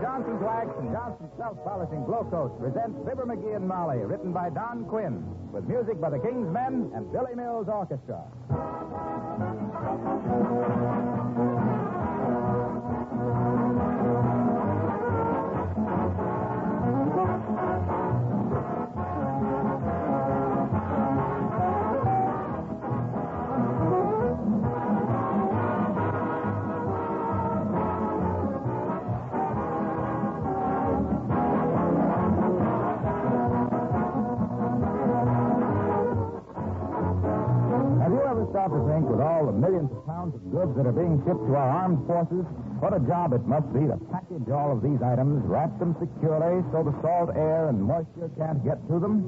Johnson's Wax and Johnson's Self-Polishing Glow Coat presents Fibber McGee and Molly, written by Don Quinn, with music by the King's Men and Billy Mills Orchestra. Stop to think, with all the millions of pounds of goods that are being shipped to our armed forces, what a job it must be to package all of these items, wrap them securely so the salt air and moisture can't get to them.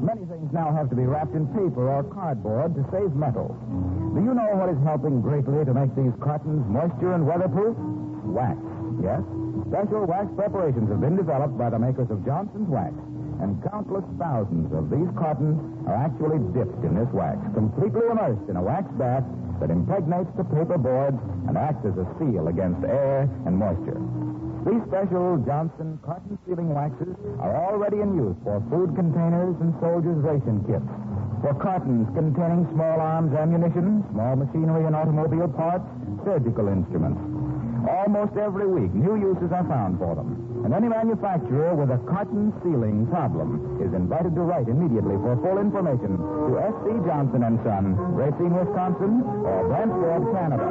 Many things now have to be wrapped in paper or cardboard to save metal. Do you know what is helping greatly to make these cartons moisture and weatherproof? Wax. Yes, special wax preparations have been developed by the makers of Johnson's Wax. And countless thousands of these cartons are actually dipped in this wax, completely immersed in a wax bath that impregnates the paper boards and acts as a seal against air and moisture. These special Johnson carton sealing waxes are already in use for food containers and soldiers' ration kits, for cartons containing small arms ammunition, small machinery and automobile parts, surgical instruments. Almost every week, new uses are found for them. And any manufacturer with a carton sealing problem is invited to write immediately for full information to S.C. Johnson & Son, Racine, Wisconsin, or Brantford, Canada.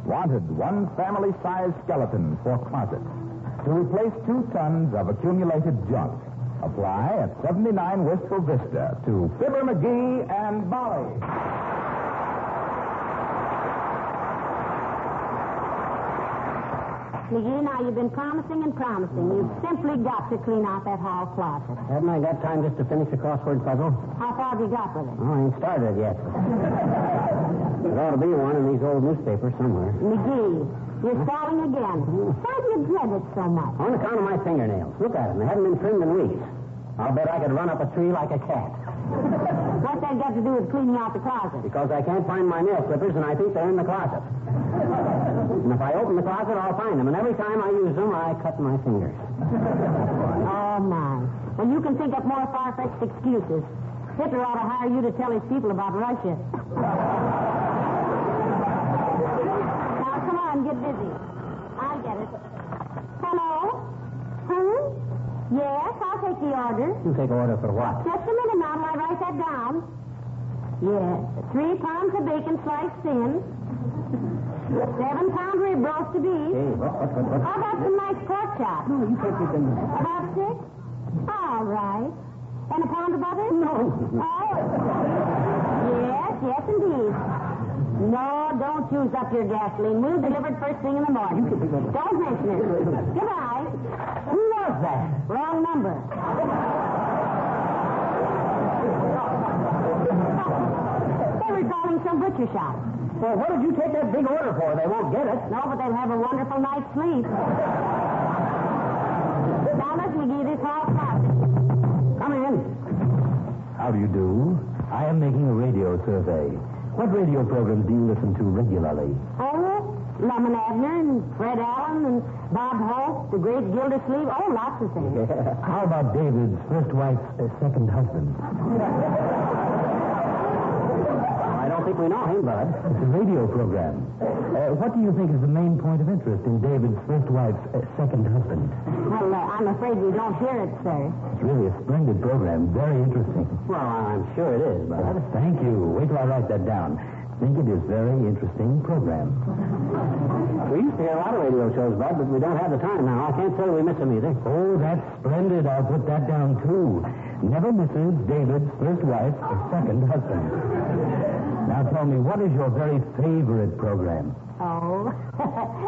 Wanted one family-sized skeleton for closets to replace 2 tons of accumulated junk. Apply at 79 Wistful Vista to Fibber McGee and Molly. McGee, now you've been promising and promising. You've simply got to clean out that hall closet. Haven't I got time just to finish the crossword puzzle? How far have you got with it? Oh, I ain't started yet. There ought to be one in these old newspapers somewhere. McGee, you're stalling again. Why do you dread it so much? On account of my fingernails. Look at them. They haven't been trimmed in weeks. I'll bet I could run up a tree like a cat. What's that got to do with cleaning out the closet? Because I can't find my nail clippers, and I think they're in the closet. And if I open the closet, I'll find them. And every time I use them, I cut my fingers. Oh, my. Well, you can think up more far-fetched excuses. Hitler ought to hire you to tell his people about Russia. Now, come on, get busy. I'll get it. Hello? Who? Yes, I'll take the order. You take order for what? Just a minute now till I write that down. Yes, 3 pounds of bacon sliced thin. 7-pound rib roast to beef. Hey, what? How about some nice pork chops? No, you can't get them. About 6? All right. And a pound of butter? No. Oh. Yes, indeed. No, don't use up your gasoline. We'll deliver it first thing in the morning. Don't mention it. Goodbye. Who was that? Wrong number. They were calling some butcher shop. Well, what did you take that big order for? They won't get it. No, but they'll have a wonderful night's sleep. Now, let me give this hall closet. Come in. How do you do? I am making a radio survey. What radio programs do you listen to regularly? Oh, Lemon Abner and Fred Allen and Bob Hope, the great Gildersleeve. Oh, lots of things. Yeah. How about David's first wife's second husband? I don't think we know him, Bud. It's a radio program. What do you think is the main point of interest in David's first wife's second husband? Well, I'm afraid we don't hear it, sir. It's really a splendid program. Very interesting. Well, I'm sure it is, Bud. Thank you. Wait till I write that down. I think it is a very interesting program. We used to hear a lot of radio shows, Bud, but we don't have the time now. I can't say we miss them either. Oh, that's splendid. I'll put that down, too. Never misses David's first wife's second husband. Now tell me, what is your very favorite program? Oh,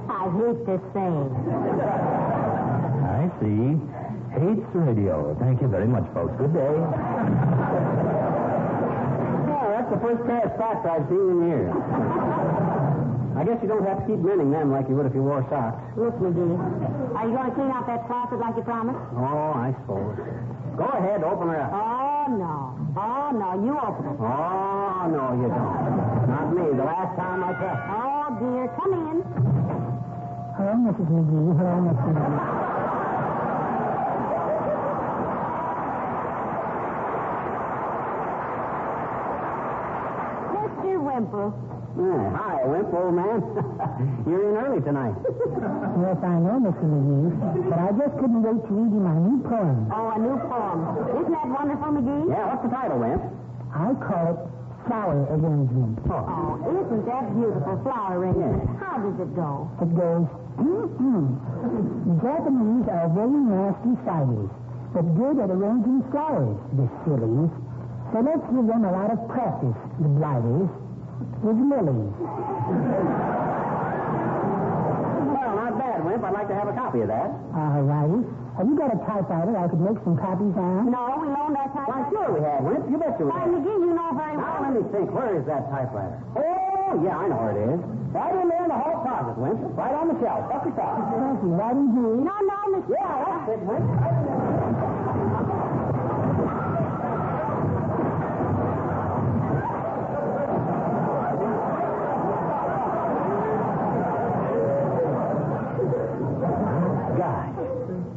I hate to say. I see. Hates radio. Thank you very much, folks. Good day. Yeah, that's the first pair of spats I've seen in years. I guess you don't have to keep mending them like you would if you wore socks. Look, McGee, are you going to clean out that closet like you promised? Oh, I suppose. Go ahead, open her up. Oh, no, you open it. Oh, no, you don't. Not me. The last time I tried. Oh, dear, come in. Hello, Mrs. McGee. Hello, Mrs. McGee. Mr. Wimple. Hi, Wimp, old man. You're in early tonight. Yes, I know, Mr. McGee, but I just couldn't wait to read you my new poem. Oh, a new poem. Isn't that wonderful, McGee? Yeah, what's the title, Wimp? I call it Flower Arrangement. Oh, isn't that beautiful flower arrangement? Yeah. How does it go? It goes, The Japanese are very nasty fighters, but good at arranging flowers, the sillies. So let's give them a lot of practice, the blighters, with lilies. Well, not bad, Wimp. I'd like to have a copy of that. All righty. Have you got a typewriter I could make some copies on? No, we loaned our Why, typewriter. sure we have, Wimp. You bet you we Why, have. McGee, you know very Now, well. let me think. Where is that typewriter? Oh, yeah, I know where it is. Right in there in the hall closet, Wimp. Right on the shelf. Up the top. Thank you. Right in here. No, Mr. Yeah, that's it, Wimp.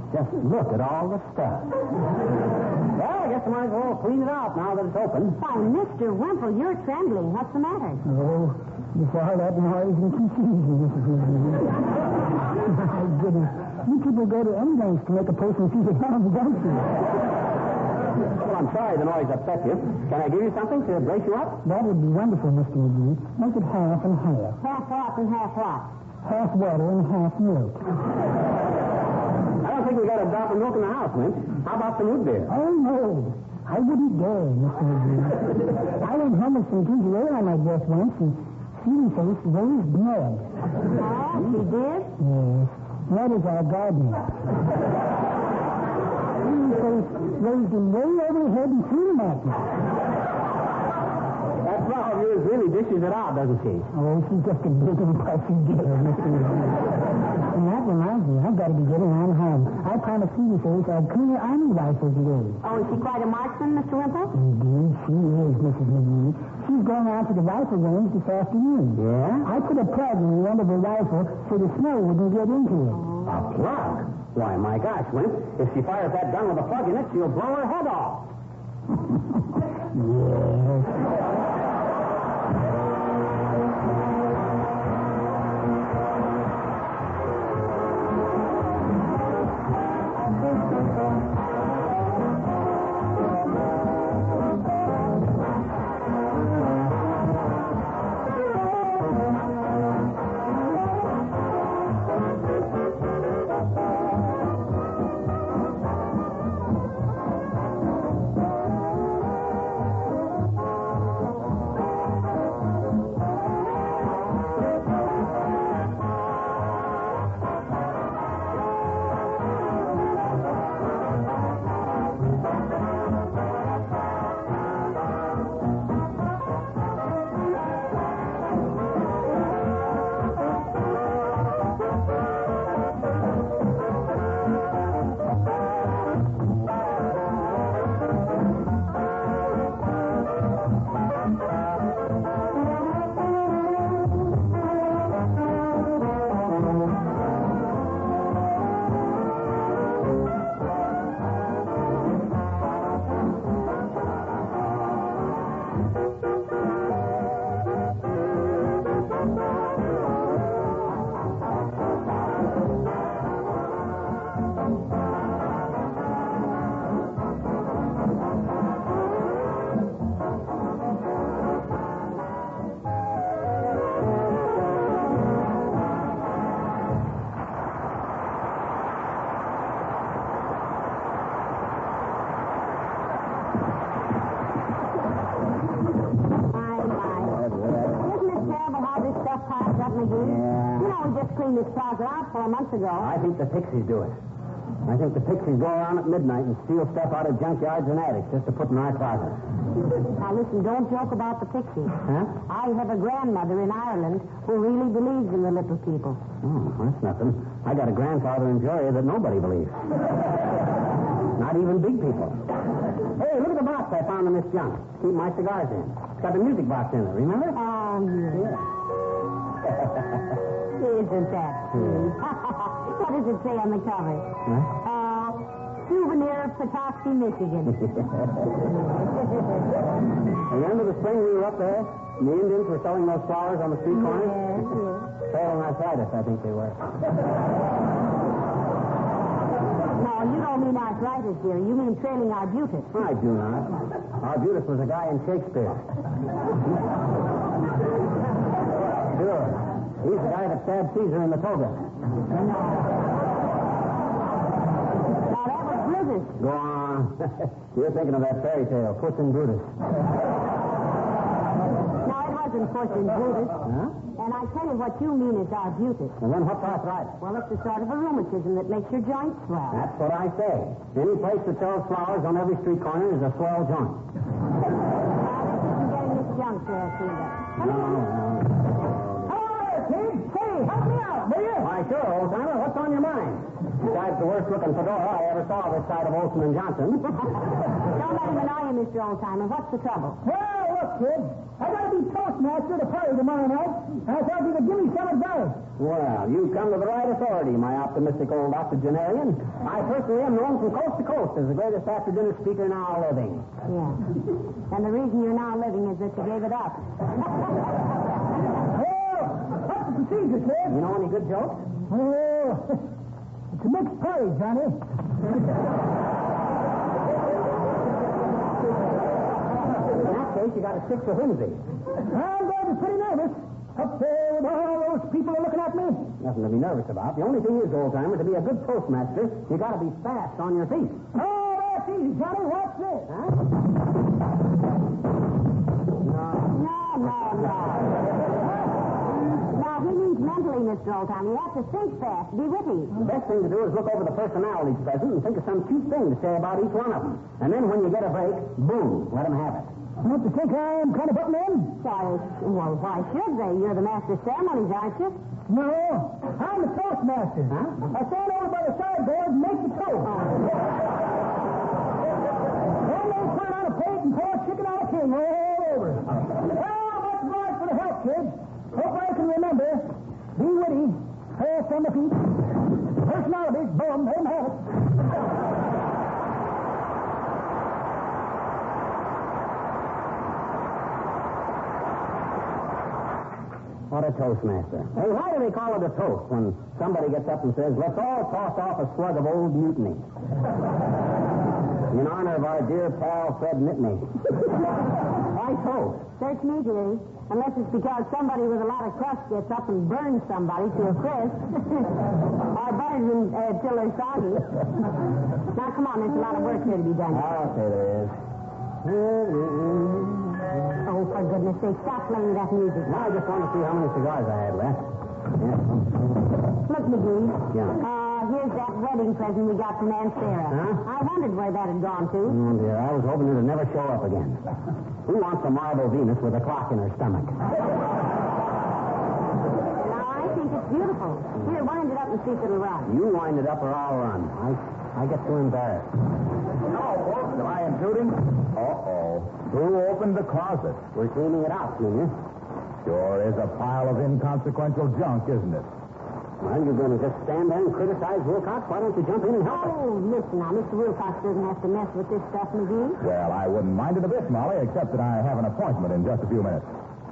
Just look at all the stuff. Well, I guess I might as well clean it out now that it's open. Why, Mr. Wimple, you're trembling. What's the matter? Oh, before all that noise and confusion, Mrs. McGee. My goodness. You people go to any lengths to make a person feel at home, don't you? Well, I'm sorry the noise upset you. Can I give you something to brace you up? That would be wonderful, Mr. McGee. Make it half and half. Half what and half what? Half water and half milk. I don't think we got a drop of milk in the house, Wimp. How about some root beer? Oh, no. I wouldn't dare, Mr. McGee. I went home with some ginger ale on my breath once, and Seedy Face raised blood. Oh, she did? Yes. That is our gardener. Seedy Face raised him way over the head and threw him at me. That flower of yours really dishes it out, doesn't she? Oh, she's just a big and puffy girl, Mr. McGee. And that reminds me, I've got to be getting on home. I promised Seedy Face I'd clean her army rifle today. Oh, is she quite a marksman, Mr. Wimple? Indeed, she is, Mrs. McGee. She's going out to the rifle range this afternoon. Yeah? I put a plug in the end of the rifle so the snow wouldn't get into it. A plug? Why, my gosh, Wimp, if she fires that gun with a plug in it, she'll blow her head off. Yes. McGee. Yeah. You know, we just cleaned this closet out 4 months ago. I think the pixies do it. I think the pixies go around at midnight and steal stuff out of junkyards and attics just to put in our closet. Now, listen, don't joke about the pixies. Huh? I have a grandmother in Ireland who really believes in the little people. Oh, that's nothing. I got a grandfather in Georgia that nobody believes. Not even big people. Hey, look at the box I found in this junk. Keep my cigars in. It's got a music box in it, remember? Oh, yeah. Isn't that sweet? What does it say on the cover? Huh? Souvenir of Fantastical, Michigan. Remember the spring we were up there? And the Indians were selling those flowers on the street corner? Yes, yes. Trailing arthritis, I think they were. No, you don't mean arthritis, dear. You mean trailing arbutus. I do not. Arbutus was a guy in Shakespeare. Sure. He's the guy that stabbed Caesar in the toga. Now, that was Brutus. Go on. You're thinking of that fairy tale, Puss in Brutus. No, it wasn't Puss in Brutus. Huh? And I tell you what you mean is arbutus. And then what's arthritis? Well, it's a sort of a rheumatism that makes your joints swell. That's what I say. Any place that sells flowers on every street corner is a swell joint. I'm getting this junk cleaned up. Come in. Kid, say, help me out, will you? Why, sure, old-timer. What's on your mind? Besides the worst-looking fedora I ever saw this side of Olson and Johnson. Don't let him annoy you, Mr. Oldtimer. What's the trouble? Well, look, kid, I gotta be toastmaster at a party tomorrow night, and I thought you could give me some advice. Well, you've come to the right authority, my optimistic old octogenarian. I personally am known from coast to coast as the greatest after-dinner speaker now living. Yeah. And the reason you're now living is that you gave it up. What's the procedure, kid? You know any good jokes? Oh, it's a mixed party, Johnny. In that case, you got to stick to whimsy. I'm going to be pretty nervous. Up there with all those people are looking at me. Nothing to be nervous about. The only thing is, old-timer, to be a good toastmaster, you got to be fast on your feet. Oh, that's easy, Johnny. Watch this. Huh? No. Now, he means mentally, Mr. Oldtimer. You have to think fast, be witty. The best thing to do is look over the personalities present and think of some cute thing to say about each one of them. And then when you get a break, boom, let them have it. Don't you think I'm kind of butting in? Why should they? You're the master of ceremonies, aren't you? No, I'm the toastmaster. Huh? I stand over by the sideboard and make the toast. Then they put it on a plate and pour chicken on a king all over. Well, much obliged for the help, kids. Hope I can remember. Be witty. Fast on the feet. Personalities, boom, let them have it. What a toastmaster. Hey, why do they call it a toast when somebody gets up and says, let's all toss off a slug of old mutiny? In honor of our dear pal, Fred Mitney. Why toast? Search me, dearie. Unless it's because somebody with a lot of crust gets up and burns somebody to a crisp. Or butters them till they're soggy. Now, come on, there's a lot of work here to be done. I'll say there is. Oh, for goodness sake, stop playing that music. Now I just want to see how many cigars I had left. Yeah. Look, McGee. Yeah. Here's that wedding present we got from Aunt Sarah. Huh? I wondered where that had gone to. Oh, dear, I was hoping it'd never show up again. Who wants a marble Venus with a clock in her stomach? Now, I think it's beautiful. Here, wind it up and see if it'll run. You wind it up or I'll run. I get too embarrassed. Hello, folks. Am I intruding? Uh-oh. Who opened the closet? We're cleaning it out, Junior. Sure is a pile of inconsequential junk, isn't it? Well, you're going to just stand there and criticize Wilcox? Why don't you jump in and help us? Oh, listen now, Mr. Wilcox doesn't have to mess with this stuff, McGee. Well, I wouldn't mind it a bit, Molly, except that I have an appointment in just a few minutes.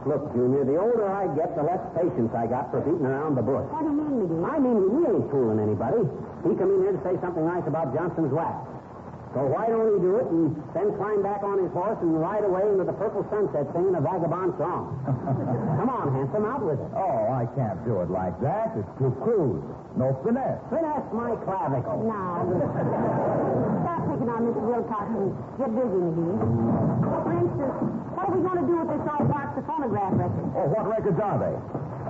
Look, Junior, the older I get, the less patience I got for beating around the bush. What do you mean, McGee? I mean, we ain't fooling anybody. He come in here to say something nice about Johnson's wax. So why don't he do it and then climb back on his horse and ride away into the purple sunset singing a vagabond song? Come on, handsome, out with it. Oh, I can't do it like that. It's too crude. No finesse. Finesse my clavicle. Now, stop picking on Mr. Wilcox and get busy, McGee. For instance, what are we going to do with this old box of phonograph records? Oh, what records are they?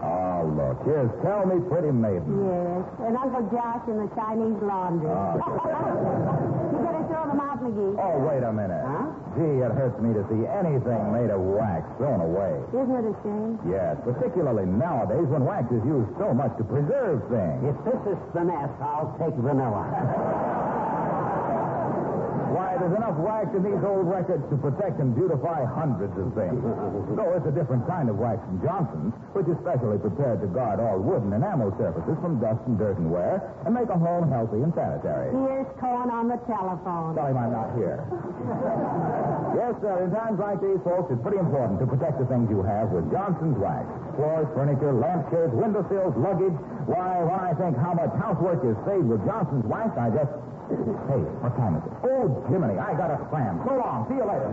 Oh, look. Here's Tell Me Pretty Maiden. Yes, and Uncle Josh in the Chinese laundry. You better throw them out, McGee. Oh, wait a minute. Huh? Gee, it hurts me to see anything made of wax thrown away. Isn't it a shame? Yes, particularly nowadays when wax is used so much to preserve things. If this is finesse, I'll take vanilla. Why, there's enough wax in these old records to protect and beautify hundreds of things. Though it's a different kind of wax from Johnson's, which is specially prepared to guard all wood and enamel surfaces from dust and dirt and wear and make a home healthy and sanitary. Here's Cohen on the telephone. Tell him I'm not here. Yes, sir, in times like these, folks, it's pretty important to protect the things you have with Johnson's wax. Floors, furniture, lampshades, windowsills, luggage. Why, when I think how much housework is saved with Johnson's wax, I just... Hey, what time is it? Oh, Jiminy, I got a clam. So long. See you later.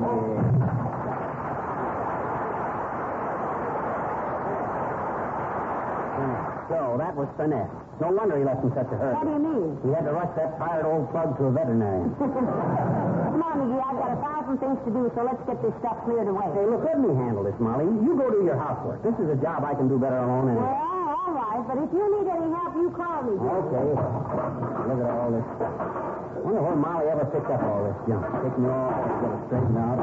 So, that was finesse. No wonder he left in such a hurry. What do you mean? He had to rush that tired old plug to a veterinarian. Come on, McGee, I've got 1,000 things to do, so let's get this stuff cleared away. Hey, look, let me handle this, Molly. You go do your housework. This is a job I can do better alone anyway. Well, all right, but if you need any help, you call me. Okay. Look at all this. Wonder where Molly ever picked up all this junk. Take me off, get it straightened out.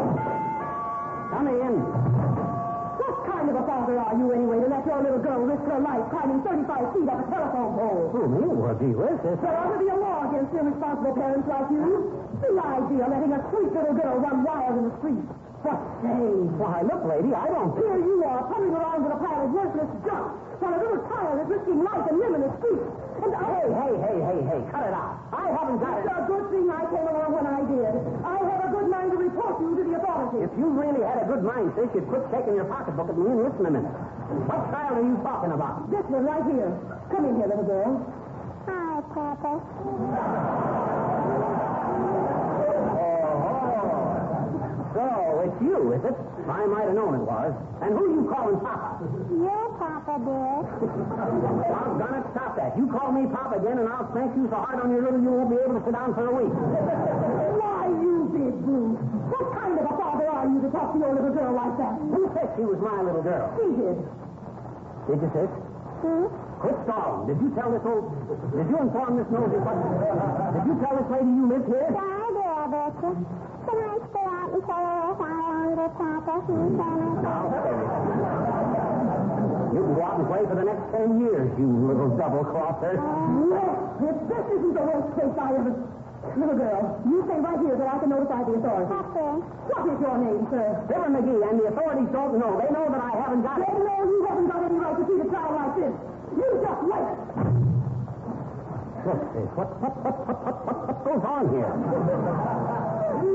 Come in. What kind of a father are you, anyway, to let your little girl risk her life climbing 35 feet up a telephone pole? Who, me? Well, gee whiz, this... There ought to be a law against irresponsible parents like you. The idea of letting a sweet little girl run wild in the street. What shame. Why, look, lady, I don't... Here you are, coming around with a pile of worthless junk, while a little child is risking life and limb in the street. And Hey, cut it out. I haven't got it. It's a good thing I came along when I did. I have a good mind to report you to the authorities. If you really had a good mind, sis, you'd quit checking your pocketbook at me and listen a minute. What child are you talking about? This one right here. Come in here, little girl. Hi, Papa. So, it's you, is it? I might have known it was. And who you calling Papa? Your Papa, dear. I'm gonna stop that. You call me Papa again, and I'll spank you so hard on your little you won't be able to sit down for a week. Why, you big brute. What kind of a father are you to talk to your little girl like that? Who said she was my little girl? She did. Did you, sis? Quit stalling. Did you inform this nosy Did you tell this lady you live here? Yeah, I did, I betcha. Can I stay out and play with my longer, Papa? Now, you can go out and play for the next 10 years, you little double-crosser. If this isn't the worst case I ever... Little girl, you stay right here so I can notify the authorities. Okay. What is your name, sir? Fibber McGee, and the authorities don't know. They know that I haven't got it. They know you haven't got any right to treat a child like this. You just wait. Look, sis, what goes on here?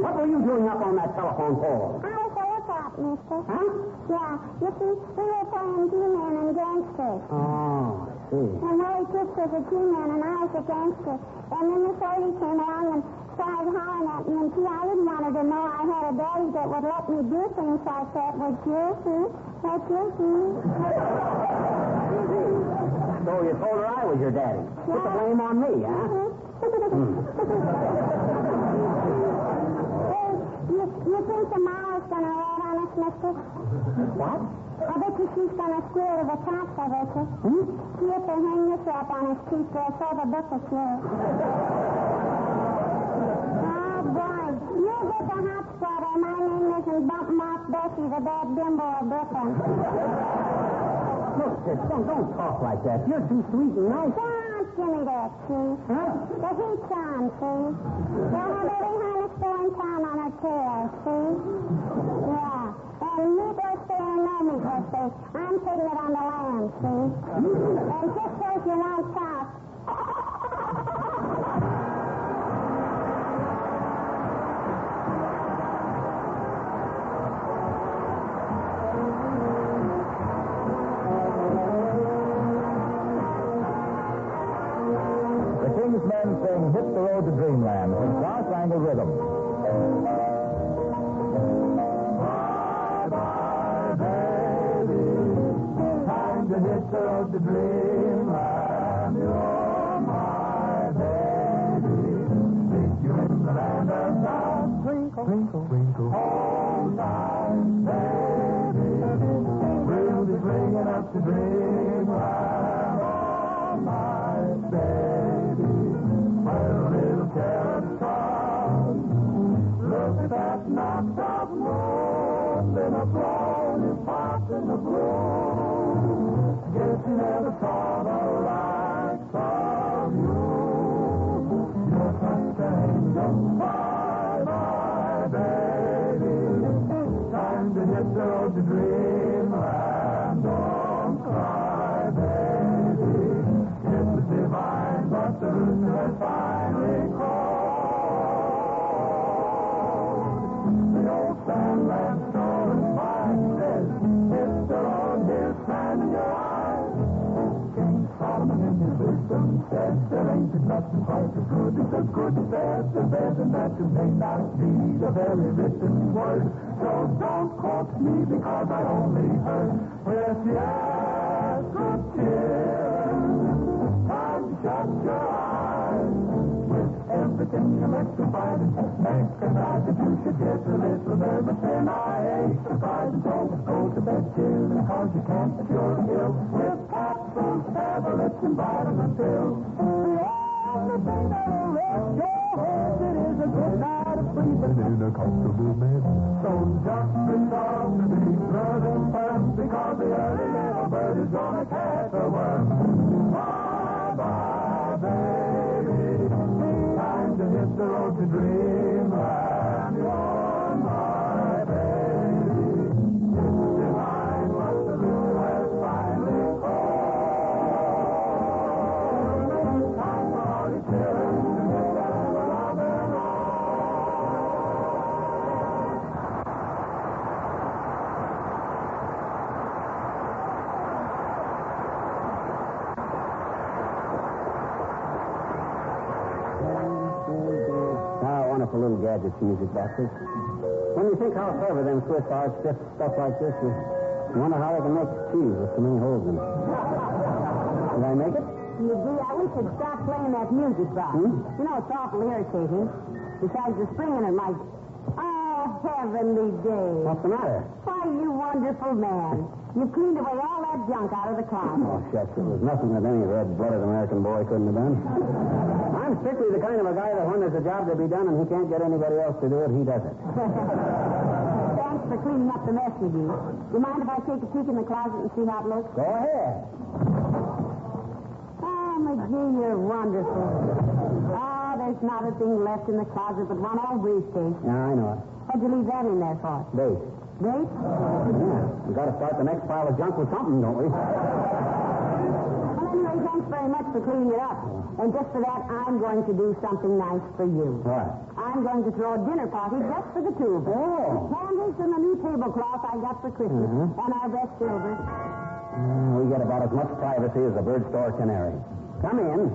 What were you doing up on that telephone pole? I was a lookout, mister. Huh? Yeah, you see, we were playing G-Man and gangsters. Oh, I see. And Willie Toots was a G-Man and I was a gangster. And then this lady came along and started hollering at me. And gee, I didn't want her to know I had a daddy that would let me do things like that. Would you? Would you? So you told her I was your daddy. Put the blame on me, huh? You think the Mama's going to rat on us, mister? What? I bet you she's going to squeal to the cops, I bet you. See if they hang this up on his teeth, they'll throw the book at you. Oh, boy. You get the hot sweater. My name isn't Bump Moth Bessie, the bad bimbo of Brooklyn. Look, sis, don't talk like that. You're too sweet and nice. Don't give me that, see? Huh? The heat's on, see? They'll have every harness store in town on her tail, see? Yeah. And me go stay or no me go stay. I'm putting it on the land, see? And just so you won't talk. The King's Men sing Hit the Road to Dreamland from Star Spangled Rhythm. Bye-bye, baby. Time to hit the road to Dreamland. You're my baby. Take you in the land of dawn. Twinkle, twinkle, twinkle. All night, baby. We'll be bringing up to Dreamland. Bye-bye, baby. Time to hit the road to dreamland. Don't cry, baby. It was divine, but the rooster has finally called. The old sandland stolen mine says, it's the road, here's sand in your eyes. King Solomon in his wisdom said, there ain't nothing quite as good as a good bed. The bed and that you may not be the very written word. So don't quote me because I only heard. Yes, yes, good cheer. Time to shut your eyes. With everything you like to find and recognize that you should get a little nervous. And I ain't surprised and so go to bed chilling because you can't cure ill with capsules, tablets, and vitamin pills. The only thing that'll rest your head, it is a good night of sleeping in a comfortable bed. So just resolve to be good and firm because the early little bird is gonna catch a worm. Bye-bye, baby. Time to hit the road to dreamland. You're my baby. It's divine what the rooster has finally called. Time for all your children to get down the love and Wonderful little gadgets, music boxes. When you think how clever them Swiss are at stuff like this, you wonder how they can make cheese with so many holes in it. Did I make it? McGee, I wish you'd stop playing that music box. You know, it's awful irritating. Besides, the spring in it might... Oh, heavenly day. What's the matter? Why, you wonderful man. You've cleaned away all that junk out of the closet. Oh, shucks, it was nothing that any red-blooded American boy couldn't have done. I'm strictly the kind of a guy that when there's a job to be done and he can't get anybody else to do it, he does it. Thanks for cleaning up the mess, McGee. Do you mind if I take a peek in the closet and see how it looks? Go ahead. Oh, McGee, you're wonderful. Oh, there's not a thing left in the closet but one old briefcase. Yeah, I know it. What'd you leave that in there for? Bait. Bait? Yeah, we got to start the next pile of junk with something, don't we? Well, anyway, thanks very much for cleaning it up. And just for that, I'm going to do something nice for you. What? I'm going to throw a dinner party just for the two of us. Oh. Candles and a new tablecloth I got for Christmas. And our best silver. We get about as much privacy as a bird store canary. Come in.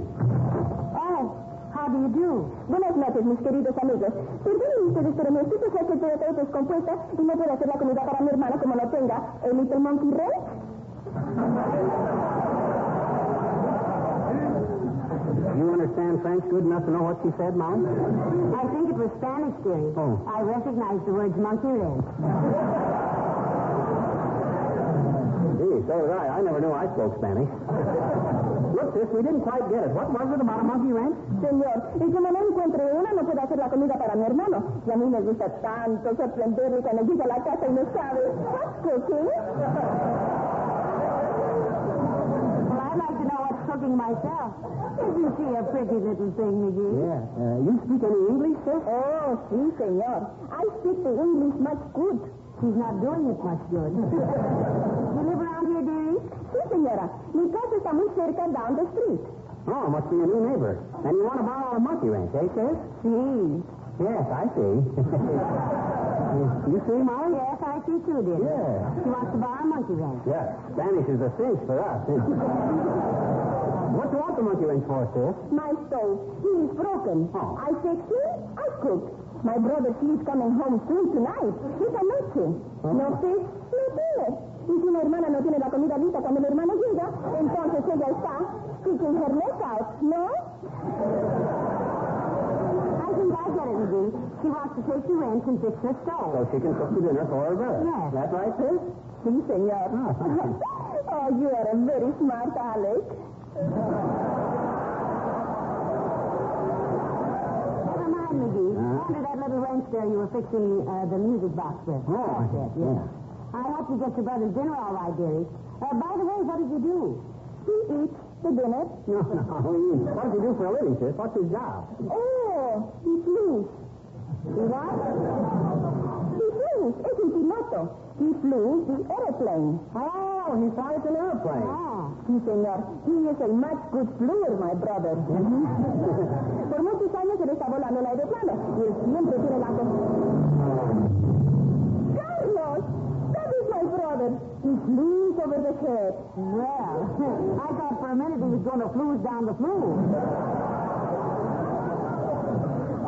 Oh, how do you do? Buenas noches, mis queridos amigos. Perdonen ustedes, pero mi esposo se ha quedado todo descompuesta y no puede hacer la comida para mi hermana como no tenga el Little Monkey Ranch. You understand French good enough to know what she said, Mom? I think it was Spanish, dearie. Oh. I recognize the words monkey wrench. Gee, so did I. I never knew I spoke Spanish. Look, sis, we didn't quite get it. What was it about a monkey wrench? Señor, y como no encuentro una, no puedo hacer la comida para mi hermano. Y a mí me gusta tanto sorprenderle cuando llega a la casa y no sabe. What's cooking? Well, I'd like to know what's cooking myself. Isn't she a pretty little thing, McGee? Yeah. You speak any English, sis? Oh, sí, señor. I speak the English much good. She's not doing it much good. You live around here, dearie? Sí, señora. Mi casa está muy cerca down the street. Oh, must be a new neighbor. And you want to borrow a monkey wrench, eh, sis? See. Yes, I see. You see, Molly? Yes, I see too, dearie. Yeah. She wants to borrow a monkey wrench. Yeah. Spanish is a cinch for us. What do you want the monkey wrench for, sis? My stove, he is broken. Oh. I fix him, I cook. My brother, he is coming home soon tonight. He's a noche. No fish, no dinner. Y si mi hermana no tiene la comida lista cuando mi hermano llega, entonces ella está sticking her neck out, ¿no? I think I get it, McGee. She wants to take the wrench and fix her stove. So she can cook the dinner for her brother. Yes. That's right, sis? Sí, señor. Oh, you are a very smart Alex. Never mind, McGee. Under that little wrench there, you were fixing the music box with. Oh, yeah. I hope you get your brother's dinner all right, dearie. By the way, what did you do? He eats The dinner? No. What does he do for a living, sis? What's his job? Oh, he flew. He what? He flew. Es un piloto. He flew the airplane. Oh, he flies an airplane. Ah, sí, señor. He is a much good fluer, my brother. Por muchos años él está volando el aeroplano y él siempre tiene la Carlos! That is my brother. He flew over the head. Well, I thought for a minute he was going to flooze down the flue.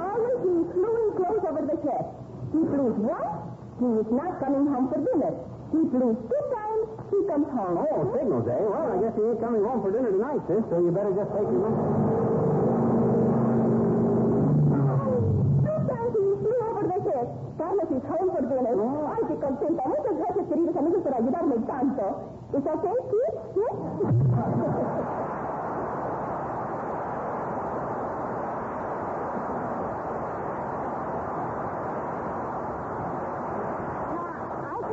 Always he is flew close over the head. He flew once. He is not coming home for dinner. He flew 2 times. He comes home. Oh, signals, eh? Well, I guess he ain't coming home for dinner tonight, sis, so you better just take him in. 2 times he flew over the head. Carlos is home for dinner. Oh. Ay, qué contenta. Muchas gracias, queridos amigos, por ayudarme tanto. ¿Es okay, kids? Yes?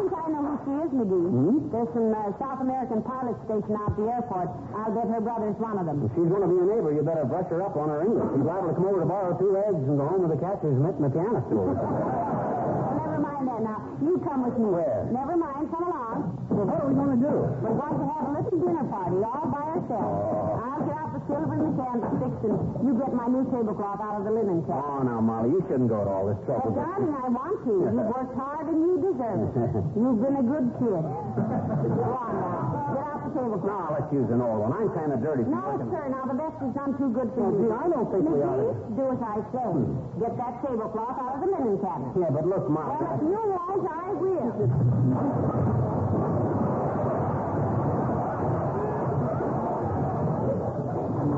I know who she is, McGee. There's some South American pilots stationed out at the airport. I'll bet her brother's one of them. If she's going to be a neighbor, you better brush her up on her English. She's liable to come over to borrow 2 eggs and go home with the catcher's mitt in the piano school. Never mind that now. You come with me. Where? Never mind. Come along. Well, what are we going to do? We're going to have a little dinner party all by ourselves. I'll get out the silver and the candlesticks, and you get my new tablecloth out of the linen cabinet. Oh, now, Molly, you shouldn't go to all this trouble. Well, darling, I want to. You've worked hard and you deserve it. You've been a good kid. Go on now. Get out the tablecloth. No, let's use an old one. I'm kind of dirty. No, sir. Now, the best is none too good for Well, you. gee, I don't think we ought to. McGees, do as I say. Get that tablecloth out of the linen cabinet. Yeah, but look, Molly. Well, if you won't, I will.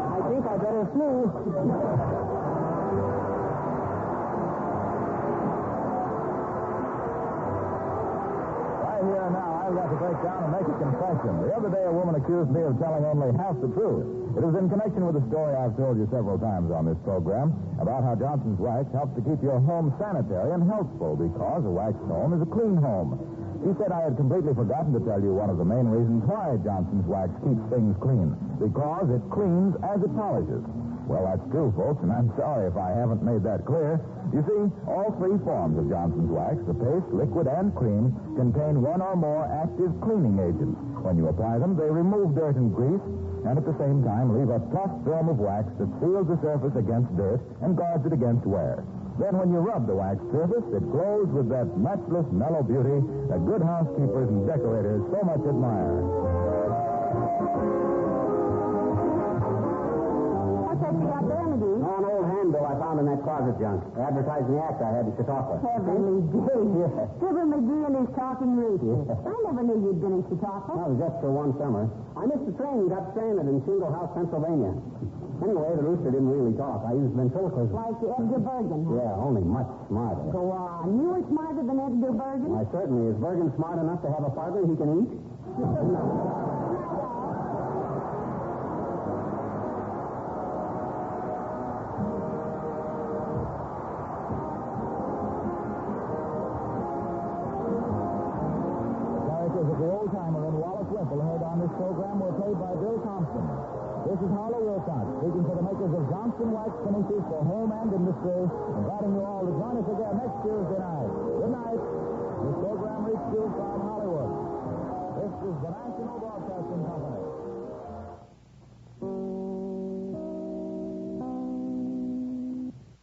I think I better flew. Right here now, I've got to break down and make a confession. The other day, a woman accused me of telling only half the truth. It was in connection with a story I've told you several times on this program about how Johnson's Wax helps to keep your home sanitary and healthful because a waxed home is a clean home. She said I had completely forgotten to tell you one of the main reasons why Johnson's Wax keeps things clean. Because it cleans as it polishes. Well, that's true, folks, and I'm sorry if I haven't made that clear. You see, all 3 forms of Johnson's Wax, the paste, liquid, and cream, contain one or more active cleaning agents. When you apply them, they remove dirt and grease, and at the same time leave a tough film of wax that seals the surface against dirt and guards it against wear. Then when you rub the waxed surface, it glows with that matchless mellow beauty that good housekeepers and decorators so much admire. What's that you got there, McGee? Oh, an old handbill I found in that closet junk. Advertising the act I had at Chautauqua. Heavenly days. Fibber McGee and his talking rooster. I never knew you'd been in Chautauqua. That was just for one summer. I missed the train and got stranded in Shingle House, Pennsylvania. Anyway, the rooster didn't really talk. I used ventriloquism. Like Edgar Bergen, huh? Yeah, only much smarter. Go on. You were smarter than Edgar Bergen? Why, certainly. Is Bergen smart enough to have a partner he can eat? Characters of the old-timer and Wallace Wimple heard on this program were played by Bill Thompson. This is Harlow Wilcox, speaking for the makers of Johnson Wax finishes for home and industry, inviting you all to join us again next Tuesday night. Good night. This program reached you from Hollywood. This is the National Broadcasting Company.